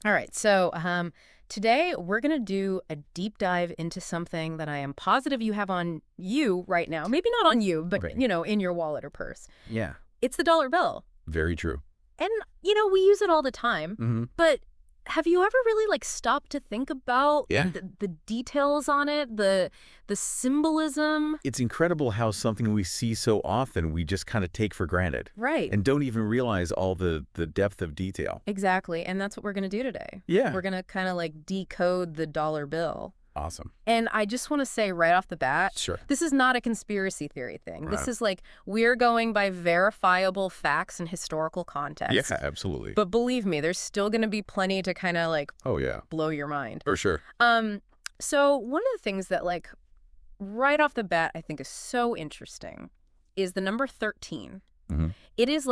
All right, so today we're going to do a deep dive into something that I am positive you have on you right now. Maybe not on you, but, Okay. in your wallet or purse. Yeah, It's the dollar bill. very true. And, we use it all the time. hmm But have you ever really, stopped to think about Yeah. the details on it, the symbolism? It's incredible how something we see so often we just kind of take for granted Right. and don't even realize all the depth of detail. Exactly. And that's what we're going to do today. Yeah. We're going to kind of, decode the dollar bill. Awesome. And I just want to say right off the bat, Sure. this is not a conspiracy theory thing. This Right. is we're going by verifiable facts and historical context. Yeah, absolutely. But believe me, there's still going to be plenty to kind of Oh, yeah. blow your mind. For sure. So one of the things that right off the bat I think is so interesting is the number 13. hmm It is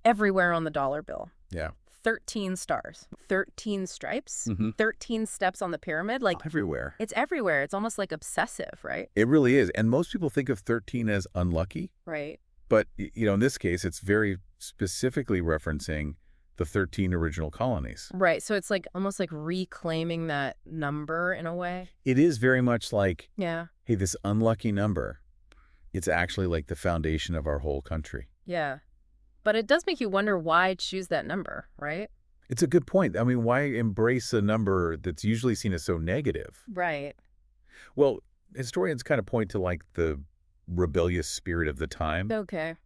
everywhere on the dollar bill. Yeah. 13 stars, 13 stripes, hmm 13 steps on the pyramid. Everywhere. It's everywhere. It's almost obsessive, right? It really is. And most people think of 13 as unlucky. Right. But, in this case, it's very specifically referencing the 13 original colonies. Right. So it's almost reclaiming that number in a way. It is very much like, Yeah. hey, this unlucky number, it's actually like the foundation of our whole country. Yeah. But it does make you wonder why choose that number, right? It's a good point. I mean, why embrace a number that's usually seen as so negative? Right. Well, historians kind of point to the rebellious spirit of the time. Okay.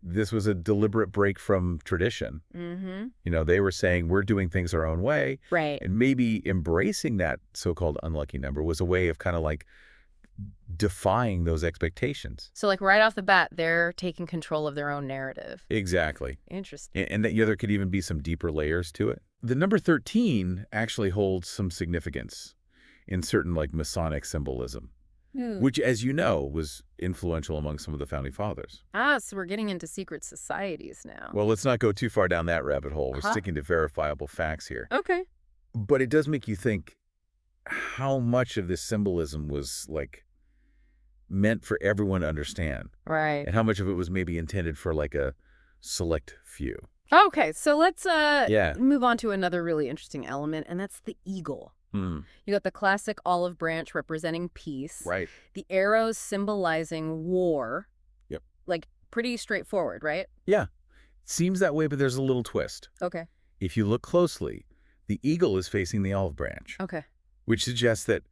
This was a deliberate break from tradition. Mm-hmm. They were saying we're doing things our own way. Right. And maybe embracing that so-called unlucky number was a way of kind of defying those expectations. So right off the bat, they're taking control of their own narrative. Exactly. Interesting. And that there could even be some deeper layers to it. The number 13 actually holds some significance in certain Masonic symbolism, which, as you know, was influential among some of the founding fathers. So we're getting into secret societies now. Well, let's not go too far down that rabbit hole. We're Uh-huh. sticking to verifiable facts here. Okay. But it does make you think how much of this symbolism was meant for everyone to understand, Right. and how much of it was maybe intended for a select few. Okay, so let's Yeah. move on to another really interesting element, and that's the eagle. Hmm. You got the classic olive branch representing peace. Right. The arrows symbolizing war. Yep. Pretty straightforward, right? Yeah. Seems that way, but there's a little twist. Okay. If you look closely, the eagle is facing the olive branch, Okay. which suggests that,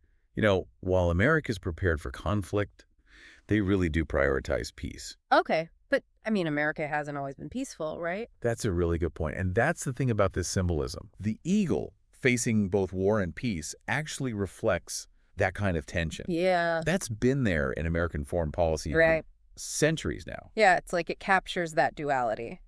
while America's prepared for conflict, they really do prioritize peace. Okay. But, America hasn't always been peaceful, right? That's a really good point. And that's the thing about this symbolism. The eagle facing both war and peace actually reflects that kind of tension. Yeah. That's been there in American foreign policy Right. for centuries now. Yeah, it's it captures that duality,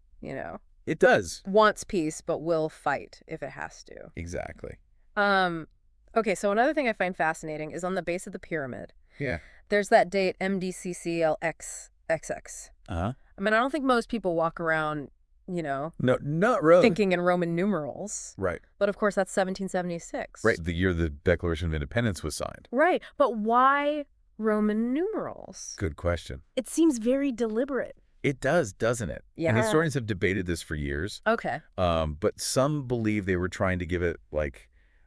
It does. Wants peace, but will fight if it has to. Exactly. Okay, so another thing I find fascinating is on the base of the pyramid. Yeah. There's that date MDCCLXXX. Uh-huh. I don't think most people walk around, No, not really. thinking in Roman numerals. Right. But of course, that's 1776. Right. The year the Declaration of Independence was signed. Right. But why Roman numerals? Good question. It seems very deliberate. It does, doesn't it? Yeah. And historians have debated this for years. Okay. But some believe they were trying to give it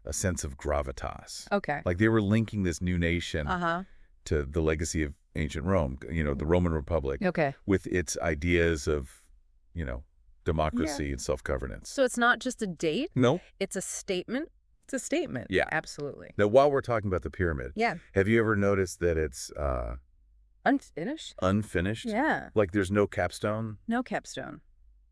a sense of gravitas. Okay. They were linking this new nation Uh-huh. to the legacy of ancient Rome, the Roman Republic, Okay. with its ideas of, democracy and self-governance. So it's not just a date. No. It's a statement. It's a statement. Yeah. Absolutely. Now, while we're talking about the pyramid, Yeah. have you ever noticed that it's Unfinished? unfinished? Yeah. There's no capstone? No capstone.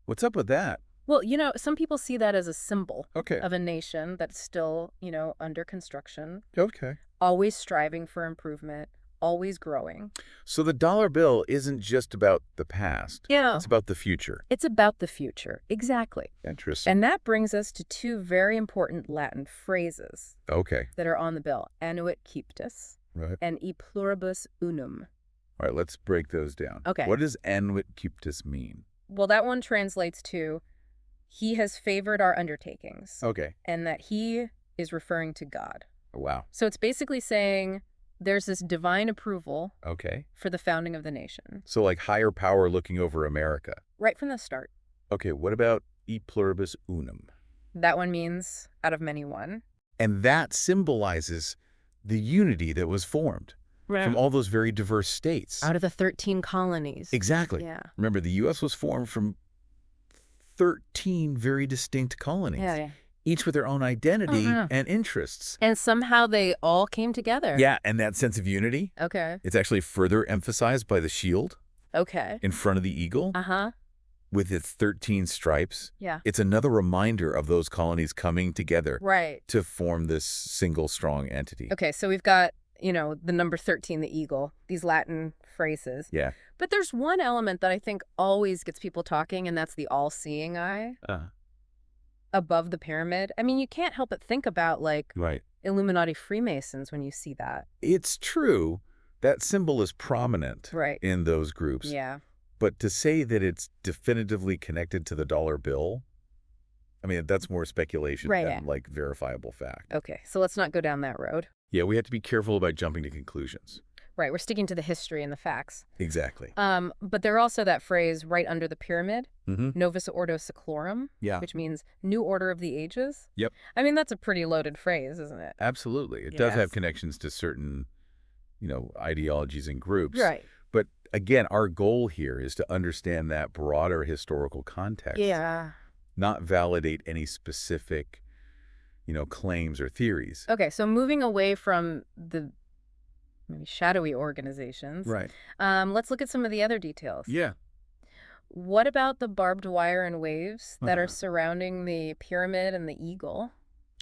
What's up with that? Well, some people see that as a symbol Okay. of a nation that's still, under construction, Okay. always striving for improvement, always growing. So the dollar bill isn't just about the past. Yeah. It's about the future. It's about the future. Exactly. Interesting. And that brings us to two very important Latin phrases Okay. that are on the bill. Annuit cuiptus Right. and e pluribus unum. All right, let's break those down. Okay. What does annuit cuiptus mean? Well, that one translates to he has favored our undertakings, Okay. and that he is referring to God. Wow. So it's basically saying there's this divine approval Okay. for the founding of the nation. So higher power looking over America. Right from the start. Okay, what about e pluribus unum? That one means out of many one. And that symbolizes the unity that was formed from all those very diverse states. Out of the 13 colonies. Exactly. Yeah. Remember, the U.S. was formed from 13 very distinct colonies, Yeah. each with their own identity and interests. And somehow they all came together. Yeah, and that sense of unity, Okay. it's actually further emphasized by the shield Okay. in front of the eagle with its 13 stripes. Yeah. It's another reminder of those colonies coming together Right. to form this single strong entity. Okay, so we've got, the number 13, the eagle, these Latin phrases. Yeah. But there's one element that I think always gets people talking, and that's the all-seeing eye above the pyramid. I mean, you can't help but think about, Right. Illuminati Freemasons when you see that. It's true that symbol is prominent Right. in those groups. Yeah. But to say that it's definitively connected to the dollar bill, I mean, that's more speculation than verifiable fact. Okay, so let's not go down that road. Yeah, we have to be careful about jumping to conclusions. Right, we're sticking to the history and the facts. Exactly. But there's also that phrase right under the pyramid, Mm-hmm. Novus Ordo Seclorum, Yeah. which means New Order of the Ages. Yep. I mean, that's a pretty loaded phrase, isn't it? Absolutely. It does have Yes. connections to certain, ideologies and groups. Right. But again, our goal here is to understand that broader historical context. Yeah. Not validate any specific, claims or theories. Okay, so moving away from the maybe shadowy organizations, Right. let's look at some of the other details. Yeah. What about the barbed wire and waves that are Uh-huh. surrounding the pyramid and the eagle?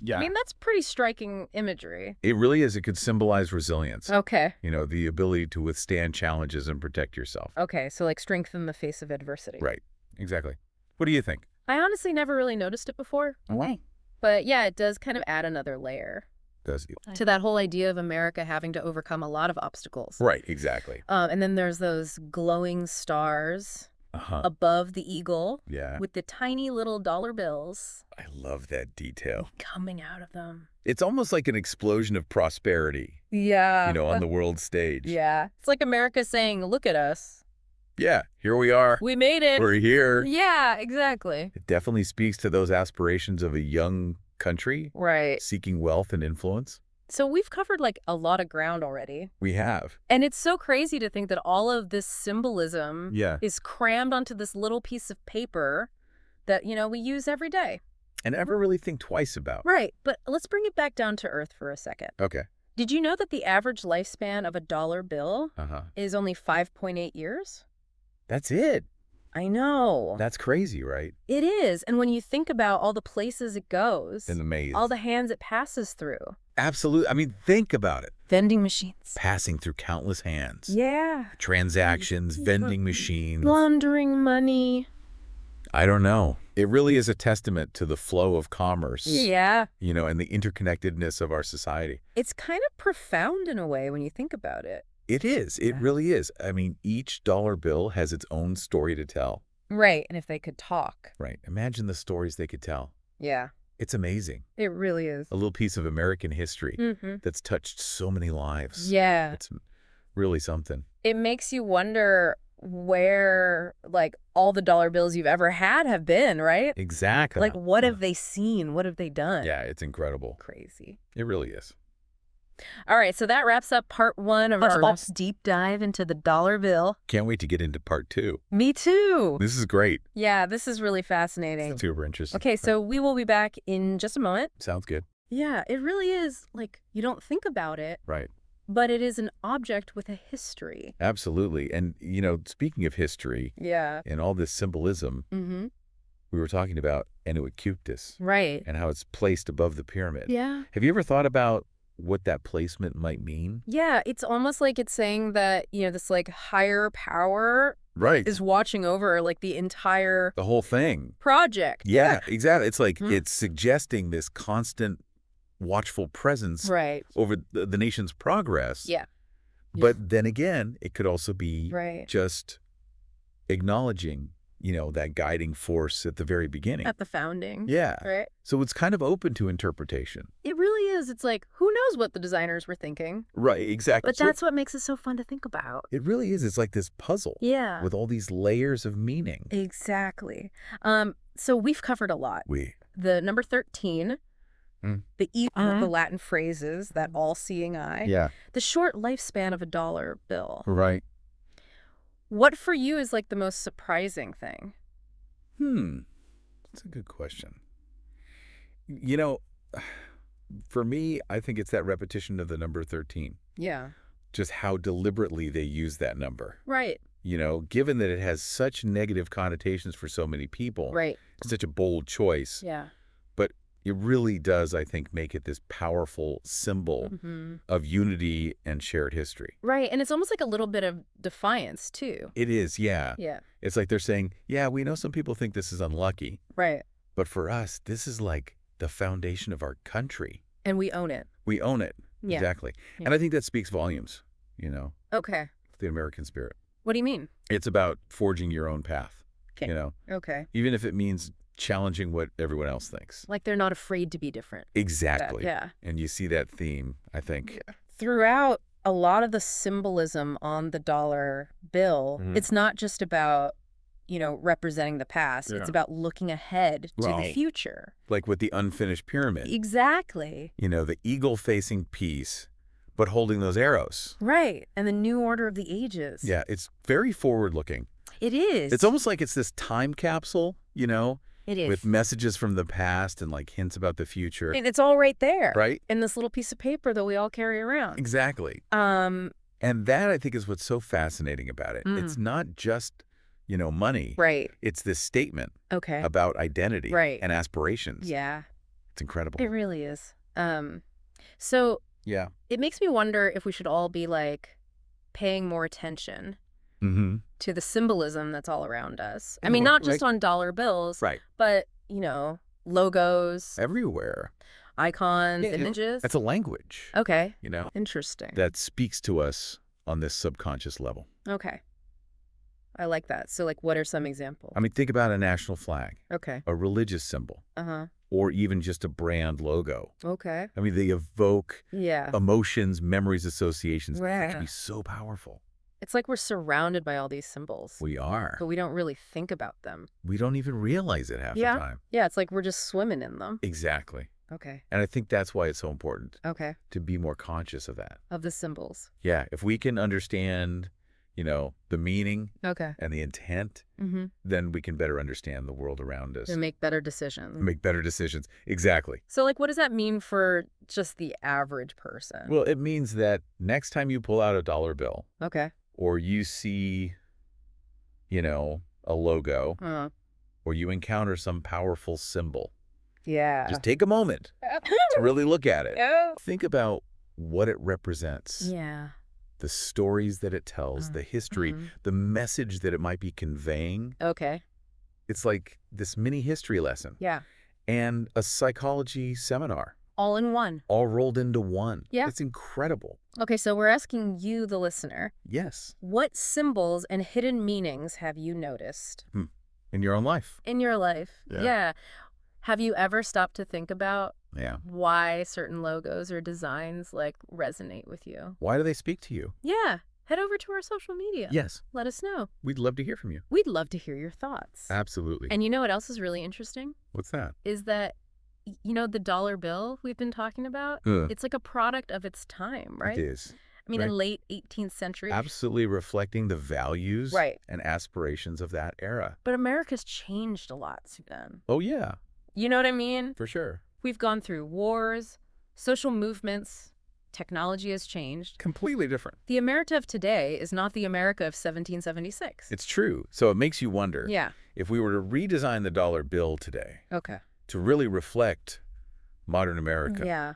Yeah. I mean, that's pretty striking imagery. It really is. It could symbolize resilience. Okay. The ability to withstand challenges and protect yourself. Okay, so strength in the face of adversity. Right. Exactly. What do you think? I honestly never really noticed it before. Why? But yeah, it does kind of add another layer Does it? to that whole idea of America having to overcome a lot of obstacles. Right. Exactly. And then there's those glowing stars Uh-huh. above the eagle Yeah. with the tiny little dollar bills I love that detail. coming out of them. It's almost like an explosion of prosperity, Yeah. on the world stage. Yeah. It's like America saying, look at us. Yeah, here we are. We made it. We're here. Yeah, exactly. It definitely speaks to those aspirations of a young country Right. seeking wealth and influence. So we've covered a lot of ground already. We have. And it's so crazy to think that all of this symbolism Yeah. is crammed onto this little piece of paper that, we use every day. And never really think twice about. Right. But let's bring it back down to earth for a second. Okay. Did you know that the average lifespan of a dollar bill Uh-huh. is only 5.8 years? That's it. I know. That's crazy, right? It is. And when you think about all the places it goes, In the maze. all the hands it passes through. Absolutely. I mean, think about it. Vending machines. Passing through countless hands. Yeah. Transactions, vending machines. Laundering money. I don't know. It really is a testament to the flow of commerce. Yeah. And the interconnectedness of our society. It's kind of profound in a way when you think about it. It is. It really is. I mean, each dollar bill has its own story to tell. Right. And if they could talk. Right. Imagine the stories they could tell. Yeah. It's amazing. It really is. A little piece of American history Mm-hmm. that's touched so many lives. Yeah. It's really something. It makes you wonder where, all the dollar bills you've ever had have been, right? Exactly. What have they seen? What have they done? Yeah, it's incredible. Crazy. It really is. All right, so that wraps up part 1 of our deep dive into the dollar bill. Can't wait to get into part 2. Me too. This is great. Yeah, this is really fascinating. Super interesting. Okay, so we will be back in just a moment. Sounds good. Yeah, it really is, you don't think about it, Right. but it is an object with a history. Absolutely. And, speaking of history Yeah. and all this symbolism, Mm-hmm. we were talking about Inuit Cuptis Right. and how it's placed above the pyramid. Yeah. Have you ever thought about what that placement might mean? Yeah, it's almost like it's saying that, this higher power Right. is watching over the entire The whole thing. project. Yeah, exactly. It's like Mhm. it's suggesting this constant watchful presence Right. over the nation's progress. Yeah. But then again, it could also be Right. just acknowledging, that guiding force at the very beginning. At the founding. Yeah. Right. So it's kind of open to interpretation. It really is. It's who knows what the designers were thinking? Right, exactly. But that's what makes it so fun to think about. It really is. It's like this puzzle Yeah. with all these layers of meaning. Exactly. So we've covered a lot. The number 13, Mm. the E, the Latin phrases, that all-seeing eye, Yeah. the short lifespan of a dollar bill. Right. What for you is like the most surprising thing? That's a good question. You know, for me, I think it's that repetition of the number 13. Yeah. Just how deliberately they use that number. Right. Given that it has such negative connotations for so many people, Right. it's such a bold choice. Yeah. But it really does, I think, make it this powerful symbol of unity and shared history. Right. And it's almost like a little bit of defiance, too. It is, yeah. Yeah. It's like they're saying, yeah, we know some people think this is unlucky, Right. but for us, this is like the foundation of our country. And we own it. We own it. Yeah. Exactly. Yeah. And I think that speaks volumes, Okay. the American spirit. What do you mean? It's about forging your own path, Okay. Okay. even if it means challenging what everyone else thinks. Like they're not afraid to be different. Exactly. Yeah. And you see that theme, I think. Throughout a lot of the symbolism on the dollar bill, it's not just about, representing the past. Yeah. It's about looking ahead to the Right. future. Like with the unfinished pyramid. Exactly. The eagle-facing piece, but holding those arrows. Right. And the new order of the ages. Yeah, it's very forward-looking. It is. It's almost like it's this time capsule, It is. with messages from the past and like hints about the future. And it's all right there. Right? In this little piece of paper that we all carry around. Exactly. And that, I think, is what's so fascinating about it. It's not just, money. Right. It's this statement Okay. about identity Right. and aspirations. Yeah. It's incredible. It really is. So Yeah. it makes me wonder if we should all be like paying more attention Mm-hmm. to the symbolism that's all around us. I And mean, we're- not just right. on dollar bills, Right. but, logos, Everywhere. icons, Yeah, images. That's a language, Okay. you Interesting. that speaks to us on this subconscious level. Okay. I like that. So, like, what are some examples? I mean, think about a national flag, Okay. a religious symbol, Uh-huh. or even just a brand logo. Okay. I mean, they evoke Yeah. emotions, memories, associations. That Yeah. can be so powerful. It's like we're surrounded by all these symbols, We are. but we don't really think about them. We don't even realize it half the time. Yeah, it's like we're just swimming in them. Exactly. Okay. And I think that's why it's so important Okay. to be more conscious of that. Of the symbols. Yeah, if we can understand, the meaning Okay. and the intent, Mm-hmm. then we can better understand the world around us. To make better decisions. Make better decisions. Exactly. So, like, what does that mean for just the average person? Well, it means that next time you pull out a dollar bill Okay. or you see, a logo or you encounter some powerful symbol, Yeah. just take a moment to really look at it. Oh. Think about what it represents, Yeah. the stories that it tells, the history, the message that it might be conveying. Okay. It's like this mini history lesson Yeah. and a psychology seminar All in one. all rolled into one. Yeah. It's incredible. Okay, so we're asking you, the listener, Yes. what symbols and hidden meanings have you noticed In your own life. in your life? Yeah. Have you ever stopped to think about Yeah. why certain logos or designs like resonate with you? Why do they speak to you? Yeah. Head over to our social media. Yes. Let us know. We'd love to hear from you. We'd love to hear your thoughts. Absolutely. And you know what else is really interesting? What's that? Is that, the dollar bill we've been talking about, it's like a product of its time, right? It is. I mean, right. in late 18th century. Absolutely reflecting the values Right. and aspirations of that era. But America's changed a lot since then. Oh, yeah, You know what I mean? for sure. We've gone through wars, social movements, technology has changed. Completely different. The America of today is not the America of 1776. It's true. So it makes you wonder Yeah. if we were to redesign the dollar bill today Okay. to really reflect modern America, Yeah.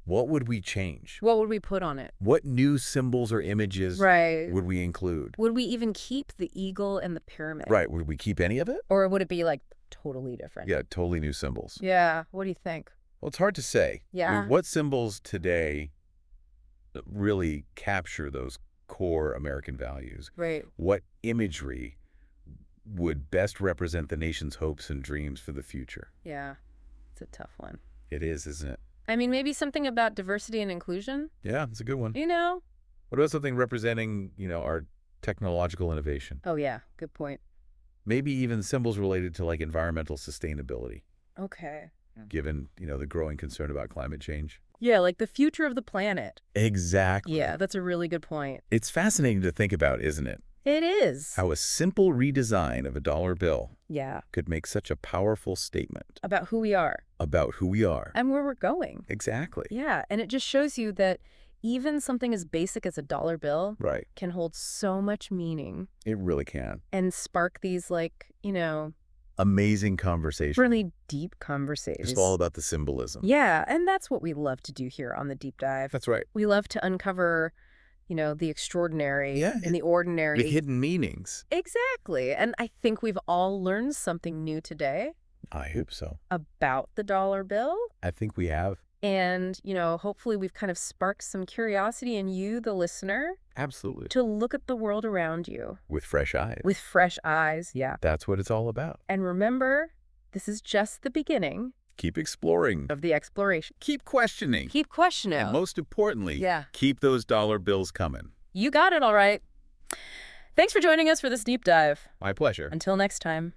what would we change? What would we put on it? What new symbols or images Right. would we include? Would we even keep the eagle and the pyramid? Right. Would we keep any of it? Or would it be like totally different? Yeah, totally new symbols. Yeah. What do you think? Well, it's hard to say. I Yeah. mean, what symbols today really capture those core American values? Right. What imagery would best represent the nation's hopes and dreams for the future? Yeah. It's a tough one. It is, isn't it? I mean, maybe something about diversity and inclusion, Yeah, it's a good one. you know? What about something representing, our technological innovation? Oh, yeah. Good point. Maybe even symbols related to like environmental sustainability. Okay. given, the growing concern about climate change. Yeah, like the future of the planet. Exactly. Yeah, that's a really good point. It's fascinating to think about, isn't it? It is. How a simple redesign of a dollar bill Yeah. could make such a powerful statement About who we are. about who we are. And where we're going. Exactly. Yeah, and it just shows you that even something as basic as a dollar bill Right. can hold so much meaning It really can. and spark these, Amazing conversation. really deep conversations. It's all about the symbolism. Yeah, and that's what we love to do here on the Deep Dive. That's right. We love to uncover, the extraordinary and the ordinary. The hidden meanings. Exactly. And I think we've all learned something new today I hope so. about the dollar bill. I think we have. And, hopefully we've kind of sparked some curiosity in you, the listener, Absolutely. to look at the world around you. With fresh eyes. With fresh eyes, yeah. That's what it's all about. And remember, this is just the beginning Keep exploring. of the exploration. Keep questioning. Keep questioning. And most importantly, Yeah. keep those dollar bills coming. You got it all right. Thanks for joining us for this deep dive. My pleasure. Until next time.